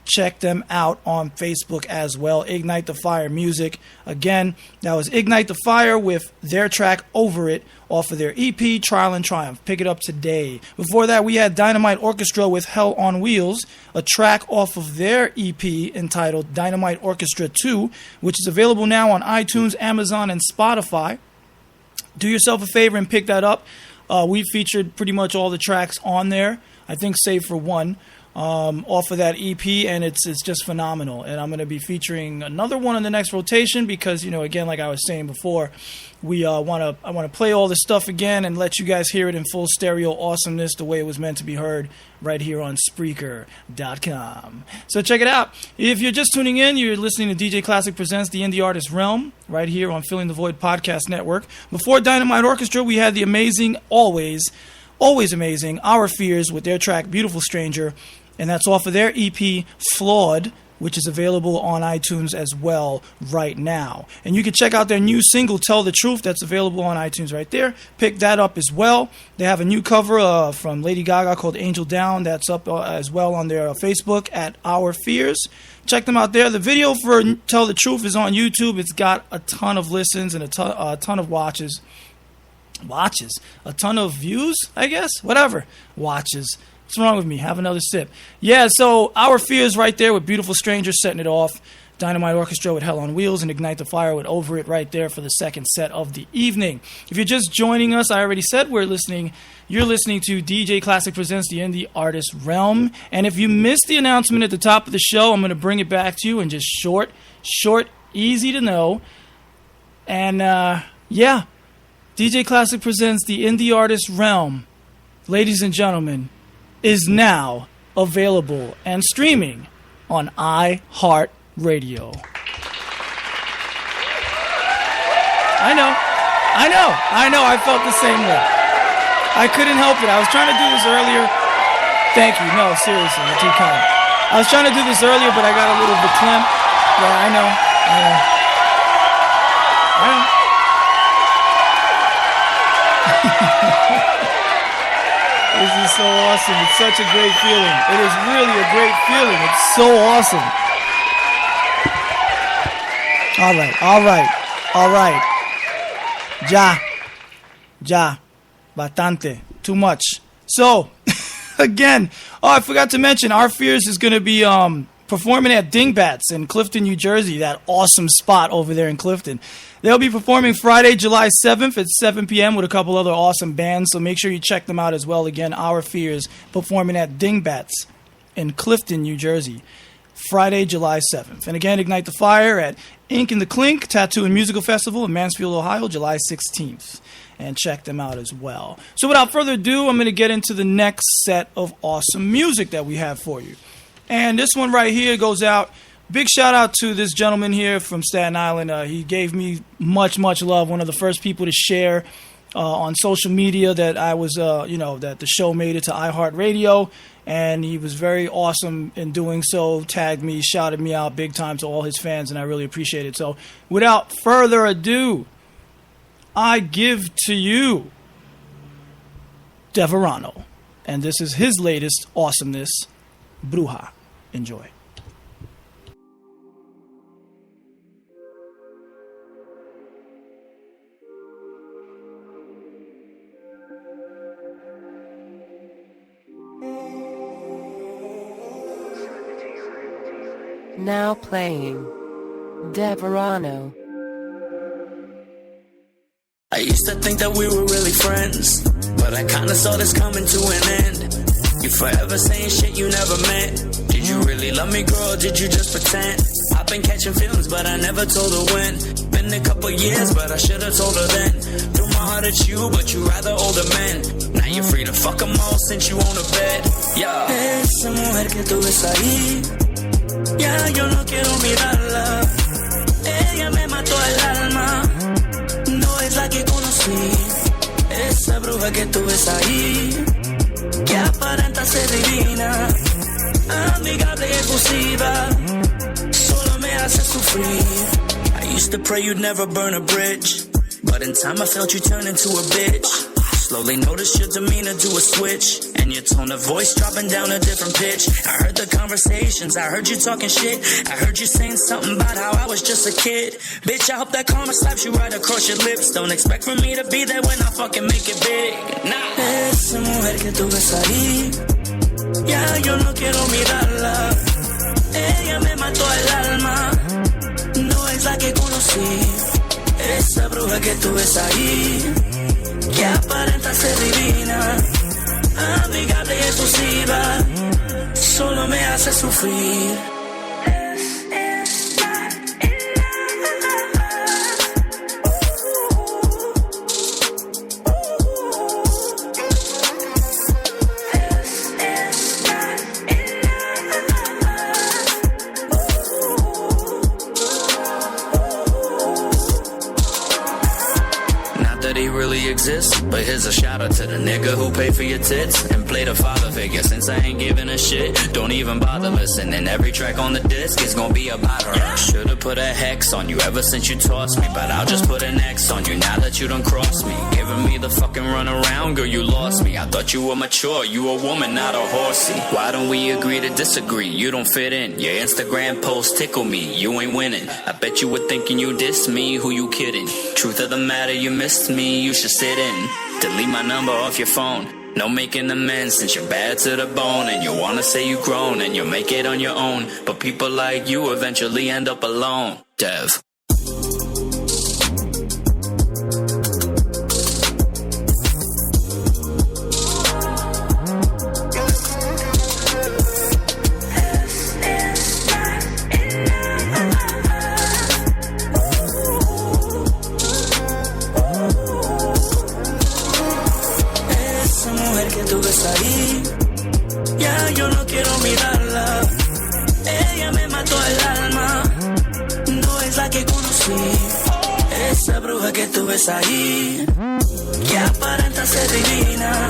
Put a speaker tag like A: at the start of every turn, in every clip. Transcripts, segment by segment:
A: Check them out on Facebook as well. Ignite the Fire Music. Again, that was Ignite the Fire with their track Over It off of their EP Trial and Triumph. Pick it up today. Before that, we had Dynamite Orchestra with Hell on Wheels, a track off of their EP entitled Dynamite Orchestra 2, which is available now on iTunes, Amazon, and Spotify. Do yourself a favor and pick that up. We featured pretty much all the tracks on there, I think save for one. Off of that EP, and it's just phenomenal. And I'm going to be featuring another one in the next rotation because, you know, again, like I was saying before, I want to play all this stuff again and let you guys hear it in full stereo awesomeness the way it was meant to be heard right here on Spreaker.com. So check it out. If you're just tuning in, you're listening to DJ ClaSICK Presents the Indy Artist Realm right here on Filling the Void Podcast Network. Before Dynamite Orchestra, we had the amazing, always amazing, Our Fears with their track Beautiful Stranger. And that's off of their EP, Flawed, which is available on iTunes as well right now. And you can check out their new single, Tell the Truth. That's available on iTunes right there. Pick that up as well. They have a new cover from Lady Gaga called Angel Down. That's up as well on their Facebook at Our Fears. Check them out there. The video for Tell the Truth is on YouTube. It's got a ton of listens and a ton of watches. A ton of views, I guess? Whatever. Watches. What's wrong with me? Have another sip. Yeah, so Our Fears right there with Beautiful Stranger setting it off. Dynamite Orchestra with Hell on Wheels and Ignite the Fire with Over It right there for the second set of the evening. If you're just joining us, I already said you're listening to DJ ClaSICK Presents the Indy Artist Realm. And if you missed the announcement at the top of the show, I'm going to bring it back to you in just short, easy to know. And DJ ClaSICK Presents the Indy Artist Realm, ladies and gentlemen, is now available and streaming on iHeartRadio. I know. I felt the same way. I couldn't help it. I was trying to do this earlier. Thank you. No, seriously, you're too kind. I was trying to do this earlier, but I got a little verklempt. Yeah, I know. This is so awesome. It's such a great feeling. It is really a great feeling. It's so awesome. All right. Ya. Bastante. Too much. So, again, I forgot to mention, Our Fears is going to be performing at Dingbats in Clifton, New Jersey, that awesome spot over there in Clifton. They'll be performing Friday, July 7th at 7 p.m. with a couple other awesome bands, so make sure you check them out as well. Again, Our Fears performing at Dingbats in Clifton, New Jersey, Friday, July 7th. And again, Ignite the Fire at Ink and the Clink Tattoo and Musical Festival in Mansfield, Ohio, July 16th. And check them out as well. So without further ado, I'm going to get into the next set of awesome music that we have for you. And this one right here goes out. Big shout out to this gentleman here from Staten Island. He gave me much love. One of the first people to share on social media that I was, that the show made it to iHeartRadio. And he was very awesome in doing so. Tagged me, shouted me out big time to all his fans, and I really appreciate it. So without further ado, I give to you Deverano. And this is his latest awesomeness, Bruja. Enjoy.
B: Now playing Deverano.
C: I used to think that we were really friends, but I kinda saw this coming to an end. You forever saying shit you never meant. Did you really love me, girl? Did you just pretend? I've been catching feelings, but I never told her when. Been a couple years, but I should've told her then. Threw my heart at you, but you rather older men. Now you're free to fuck them all since you own a bed. Yeah. Esa mujer que tú ves ahí, ya yo no quiero mirarla. Ella me mató el alma. No es la que conocí. Esa bruja que tú ves ahí, que aparenta ser divina, amigable y efusiva, solo me hace sufrir. I used to pray you'd never burn a bridge, but in time I felt you turn into a bitch. Slowly notice your demeanor do a switch, and your tone of voice dropping down a different pitch. I heard the conversations, I heard you talking shit. I heard you saying something about how I was just a kid. Bitch, I hope that karma slaps you right across your lips. Don't expect for me to be there when I fucking make it big. Nah. Esa mujer que tú ves ahí, ya yo no quiero mirarla. Ella me mató el alma, no es la que conocí. Esa bruja que tú ves ahí, que aparenta ser divina, amigable y exclusiva, solo me hace sufrir. Exists, but here's a shout out to the nigga who paid for your tits and played a father figure. Since I ain't giving a shit, don't even bother listening. Every track on the disc is gonna be about her. Should've put a hex on you ever since you tossed me, but I'll just put an X on you now that you done crossed me. Giving me the fucking run around, girl, you lost me. I thought you were mature, you a woman, not a horsey. Why don't we agree to disagree? You don't fit in. Your Instagram posts tickle me, you ain't winning. I bet you were thinking you dissed me, who you kidding? Truth of the matter, you missed me, you should sit in. Delete my number off your phone. No making amends since you're bad to the bone. And you wanna say you grown and you'll make it on your own. But people like you eventually end up alone. Dev. Ya yo no quiero mirarla. Ella me mató el alma, no es la que conocí. Esa bruja que tú ves ahí, que aparenta ser divina,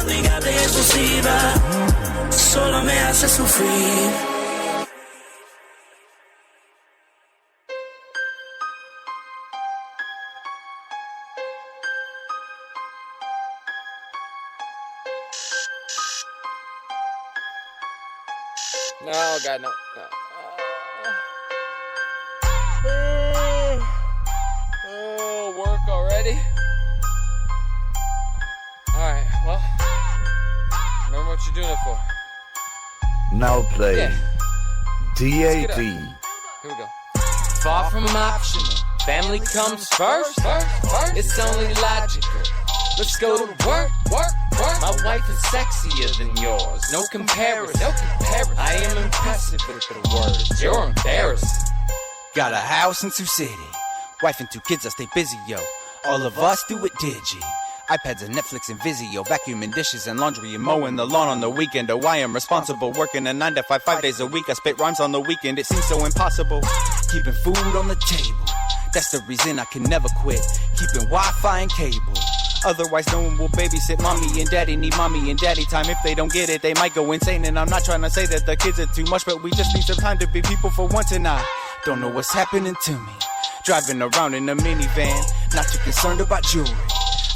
C: amigable y exclusiva, solo me hace sufrir.
D: No, God, no. Oh, work already? Alright, well, remember what you're doing it for.
E: Now play DAD.
D: Here we go. Far from optional, family comes first. It's only logical. Let's go to work. My wife is sexier than yours. No comparison. I am impressive with the words. You're embarrassing.
F: Got a house in Sioux City. Wife and 2 kids, I stay busy, yo. All of us do it digi. iPads and Netflix and Vizio. Vacuuming dishes and laundry and mowing the lawn on the weekend. Oh, I am responsible. Working a 9 to 5, 5 days a week. I spit rhymes on the weekend. It seems so impossible. Keeping food on the table. That's the reason I can never quit. Keeping Wi-Fi and cable. Otherwise, no one will babysit. Mommy and daddy need mommy and daddy time. If they don't get it, they might go insane. And I'm not trying to say that the kids are too much, but we just need some time to be people for once. And I don't know what's happening to me. Driving around in a minivan, not too concerned about jewelry.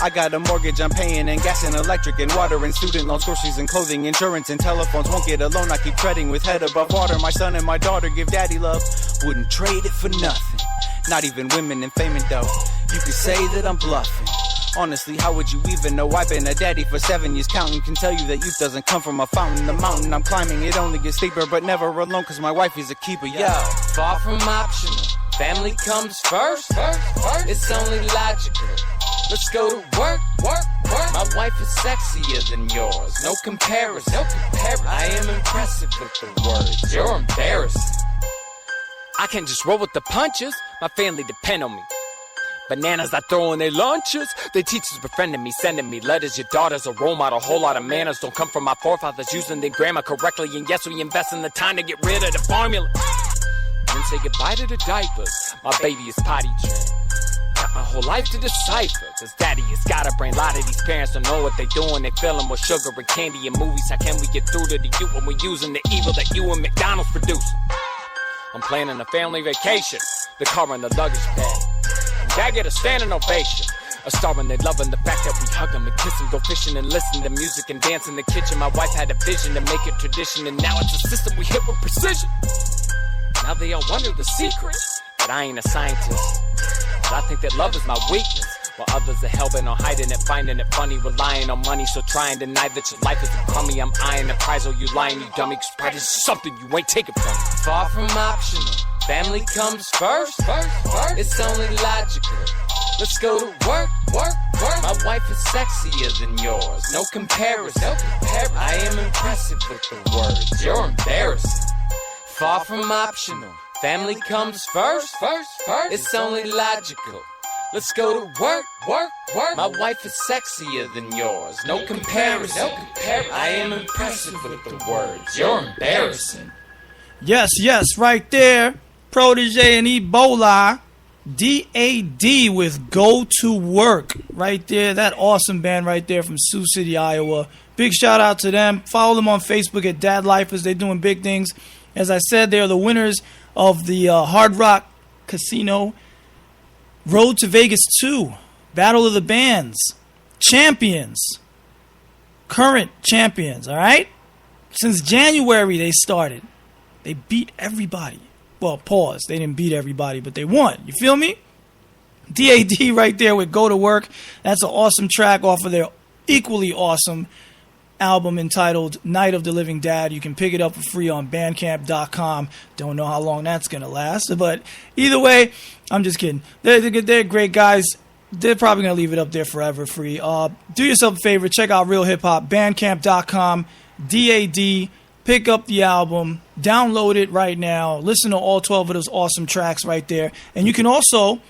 F: I got a mortgage I'm paying, and gas and electric and water and student loans, groceries and clothing, insurance and telephones. Won't get a loan, I keep treading with head above water. My son and my daughter give daddy love. Wouldn't trade it for nothing. Not even women and fame and dough. You could say that I'm bluffing. Honestly, how would you even know? I've been a daddy for 7 years counting. Can tell you that youth doesn't come from a fountain. The mountain I'm climbing, it only gets steeper, but never alone, cause my wife is a keeper. Yo,
D: far from optional, family comes first. It's only logical. Let's go to work. My wife is sexier than yours. No comparison. I am impressive with the words. You're embarrassing. I can't just roll with the punches. My family depend on me. Bananas I throw in their lunches. Their teachers befriending me, sending me letters. Your daughter's a role model. Whole lot of manners don't come from my forefathers using their grammar correctly. And yes, we invest in the time to get rid of the formula. Then say goodbye to the diapers. My baby is potty trained. Got my whole life to decipher. Cause daddy has got a brain. A lot of these parents don't know what they doing. They filling with sugar and candy and movies. How can we get through to the youth when we're using the evil that you and McDonald's producing? I'm planning a family vacation. The car and the luggage bag. I get a standing ovation. A star when they loving the fact that we hug them and kiss them, go fishing and listen to music and dance in the kitchen. My wife had a vision to make it tradition, and now it's a system we hit with precision. Now they all wonder the secret, but I ain't a scientist. But I think that love is my weakness, while others are hell-bent on hiding it, finding it funny, relying on money. So try and deny that your life isn't crummy. I'm eyeing the prize, oh you lying, you dummy. Cause pride is something you ain't taking from me.
C: Far from optional, family comes first. It's only logical. Let's go to work. My wife is sexier than yours, no comparison. I am impressive with the words, you're embarrassing. Far from optional, family comes first. It's only logical. Let's go to work. My wife is sexier than yours, no comparison. I am impressive with the words, you're embarrassing.
A: Yes, right there. Protege and Ebola. DAD with Go to Work. Right there. That awesome band right there from Sioux City, Iowa. Big shout out to them. Follow them on Facebook at Dad Lifers. They're doing big things. As I said, they're the winners of the Hard Rock Casino Road to Vegas 2, Battle of the Bands, champions, current champions, all right? Since January they started. They beat everybody. Well, pause. They didn't beat everybody, but they won. You feel me? DAD right there with Go to Work. That's an awesome track off of their equally awesome album entitled Night of the Living Dad. You can pick it up for free on bandcamp.com. Don't know how long that's going to last, but either way, I'm just kidding. They're great guys. They're probably going to leave it up there forever free. Do yourself a favor. Check out Real Hip Hop, bandcamp.com, DAD. Pick up the album, download it right now, listen to all 12 of those awesome tracks right there. And you can also,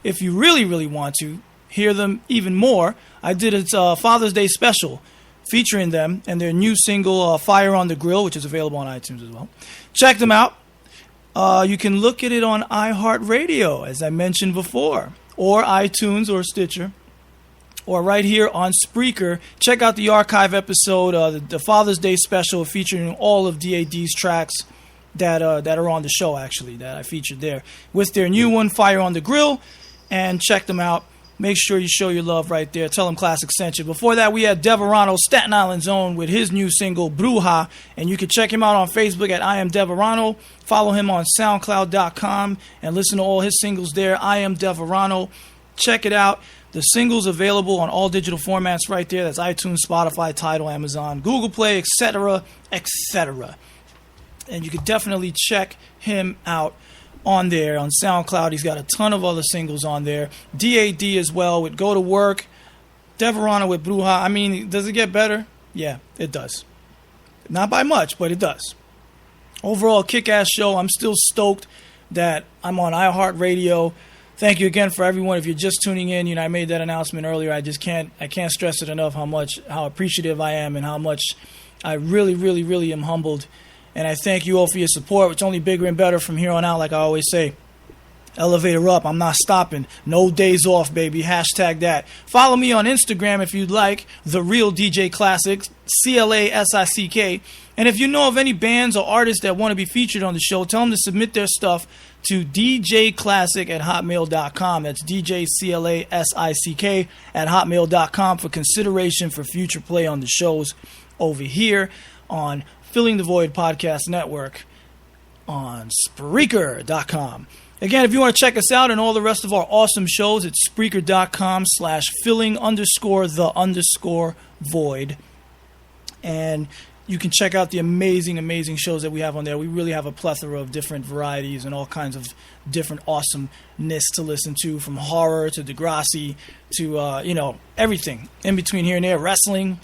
A: if you really, really want to, hear them even more. I did a Father's Day special featuring them and their new single, Fire on the Grill, which is available on iTunes as well. Check them out. You can look at it on iHeartRadio, as I mentioned before, or iTunes or Stitcher, or right here on Spreaker. Check out the archive episode, the Father's Day special featuring all of DAD's tracks that are on the show, actually, that I featured there, with their new one, Fire on the Grill, and check them out. Make sure you show your love right there. Tell them ClaSICK sent you. Before that, we had Deverano, Staten Island's own, with his new single, Bruja, and you can check him out on Facebook at I Am Deverano. Follow him on SoundCloud.com and listen to all his singles there, I Am Deverano. Check it out. The single's available on all digital formats right there. That's iTunes, Spotify, Tidal, Amazon, Google Play, etc., etc. And you can definitely check him out on there. On SoundCloud, he's got a ton of other singles on there. DAD as well with Go to Work. Deverano with Bruja. I mean, does it get better? Yeah, it does. Not by much, but it does. Overall, kick-ass show. I'm still stoked that I'm on iHeartRadio. Thank you again for everyone. If you're just tuning in, you know, I made that announcement earlier. I can't stress it enough how appreciative I am and how much I really, really, really am humbled. And I thank you all for your support. It's only bigger and better from here on out, like I always say. Elevator up. I'm not stopping. No days off, baby. Hashtag that. Follow me on Instagram if you'd like. The Real DJ ClaSICK, ClaSICK. And if you know of any bands or artists that want to be featured on the show, tell them to submit their stuff to djclassic@hotmail.com. That's djclassick@hotmail.com for consideration for future play on the shows over here on Filling the Void Podcast Network on Spreaker.com. Again, if you want to check us out and all the rest of our awesome shows, it's Spreaker.com/filling_the_void. And you can check out the amazing, amazing shows that we have on there. We really have a plethora of different varieties and all kinds of different awesomeness to listen to, from horror to Degrassi to, everything in between here and there. Wrestling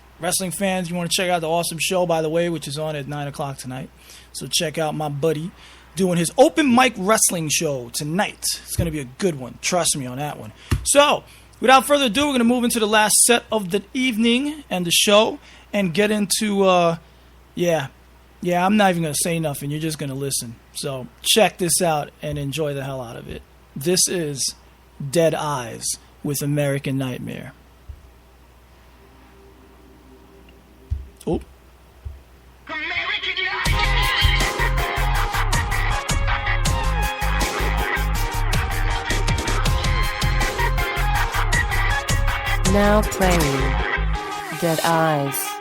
A: fans, you want to check out the awesome show, by the way, which is on at 9 o'clock tonight. So check out my buddy doing his open mic wrestling show tonight. It's going to be a good one. Trust me on that one. So, without further ado, we're going to move into the last set of the evening and the show and get into, I'm not even going to say nothing. You're just going to listen. So, check this out and enjoy the hell out of it. This is Dead Eyes with American Nightmare. Oh.
G: American Nightmare!
B: Now playing Dead Eyes.